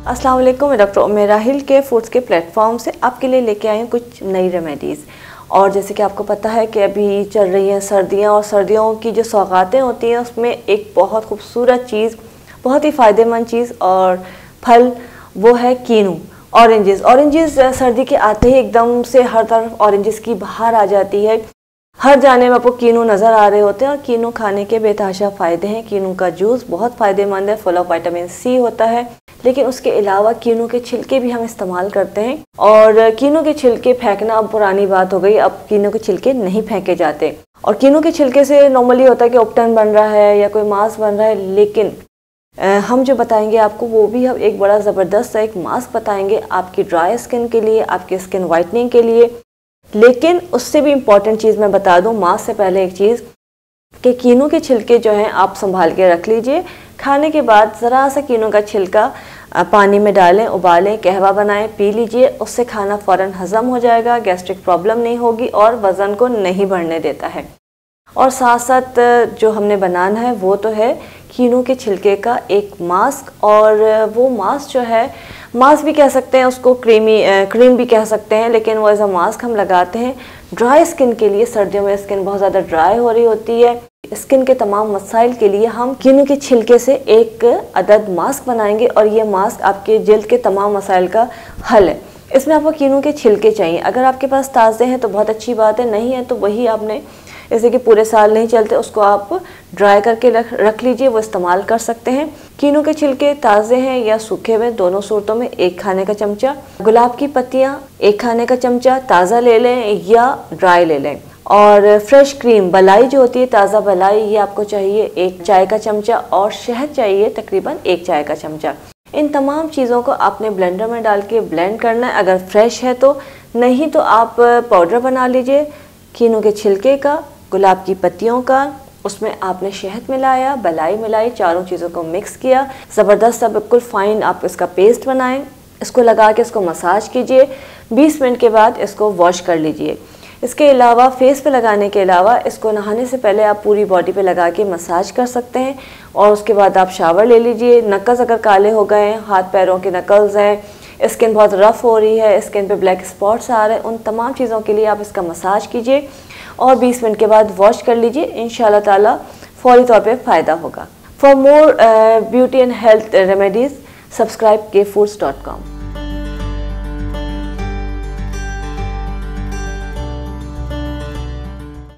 अस्सलाम वालेकुम, मैं डॉक्टर उमेरा हिल के फूड्स के प्लेटफॉर्म से आपके लिए लेके आई हूँ कुछ नई रेमेडीज़। और जैसे कि आपको पता है कि अभी चल रही हैं सर्दियाँ, और सर्दियों की जो सौगातें होती हैं उसमें एक बहुत खूबसूरत चीज़, बहुत ही फ़ायदेमंद चीज़ और फल, वो है कीनू। ऑरेंजेस सर्दी के आते ही एकदम से हर तरफ ऑरेंजेस की बहार आ जाती है। हर जाने में आपको कीनू नज़र आ रहे होते हैं और कीनू खाने के बेतहाशा फ़ायदे हैं। कीनू का जूस बहुत फ़ायदेमंद है, फुल ऑफ विटामिन सी होता है। लेकिन उसके अलावा कीनू के छिलके भी हम इस्तेमाल करते हैं, और कीनू के छिलके फेंकना अब पुरानी बात हो गई। अब कीनू के छिलके नहीं फेंके जाते। और कीनू के छिलके से नॉर्मली होता है कि उपटन बन रहा है या कोई मांस बन रहा है, लेकिन हम जो बताएंगे आपको वो भी हम एक बड़ा ज़बरदस्त एक मास्क बताएंगे आपकी ड्राई स्किन के लिए, आपकी स्किन वाइटनिंग के लिए। लेकिन उससे भी इम्पॉर्टेंट चीज़ मैं बता दूं मास्क से पहले एक चीज़, कि कीनू के छिलके जो हैं आप संभाल के रख लीजिए। खाने के बाद ज़रा सा कीनू का छिलका पानी में डालें, उबालें, कहवा बनाएं, पी लीजिए। उससे खाना फ़ौरन हज़म हो जाएगा, गैस्ट्रिक प्रॉब्लम नहीं होगी और वज़न को नहीं बढ़ने देता है। और साथ साथ जो हमने बनाना है वो तो है कीनू के छिलके का एक मास्क। और वो मास्क जो है, मास्क भी कह सकते हैं उसको, क्रीम भी कह सकते हैं, लेकिन वो एज अ मास्क हम लगाते हैं ड्राई स्किन के लिए। सर्दियों में स्किन बहुत ज़्यादा ड्राई हो रही होती है, स्किन के तमाम मसाइल के लिए हम कीनू के छिलके से एक अदद मास्क बनाएंगे, और ये मास्क आपके जल्द के तमाम मसाइल का हल है। इसमें आपको कीनू के छिलके चाहिए। अगर आपके पास ताज़े हैं तो बहुत अच्छी बात है, नहीं है तो वही आपने, जैसे कि पूरे साल नहीं चलते, उसको आप ड्राई करके रख लीजिए, वो इस्तेमाल कर सकते हैं। कीनू के छिलके ताज़े हैं या सूखे हुए, दोनों सूरतों में 1 खाने का चमचा। गुलाब की पत्तियाँ 1 खाने का चमचा, ताज़ा ले लें या ड्राई ले लें। और फ्रेश क्रीम, बलाई जो होती है, ताज़ा बलाई, ये आपको चाहिए 1 चाय का चमचा। और शहद चाहिए तकरीबन 1 चाय का चमचा। इन तमाम चीज़ों को आपने ब्लेंडर में डाल के ब्लेंड करना है, अगर फ्रेश है तो, नहीं तो आप पाउडर बना लीजिए कीनू के छिलके का, गुलाब की पत्तियों का। उसमें आपने शहद मिलाया, बलाई मिलाई, चारों चीज़ों को मिक्स किया, ज़बरदस्त सा बिल्कुल फ़ाइन आप इसका पेस्ट बनाएं। इसको लगा के इसको मसाज कीजिए। 20 मिनट के बाद इसको वॉश कर लीजिए। इसके अलावा फेस पे लगाने के अलावा इसको नहाने से पहले आप पूरी बॉडी पे लगा के मसाज कर सकते हैं। और उसके बाद आप शावर ले लीजिए। नक्ल्स अगर काले हो गए हैं, हाथ पैरों के नक्ल्स हैं, स्किन बहुत रफ़ हो रही है, स्किन पे ब्लैक स्पॉट्स आ रहे हैं, उन तमाम चीज़ों के लिए आप इसका मसाज कीजिए और 20 मिनट के बाद वॉश कर लीजिए। इंशाल्लाह ताला फौरी तौर पे फ़ायदा होगा। For more beauty and health remedies subscribe kfoods.com।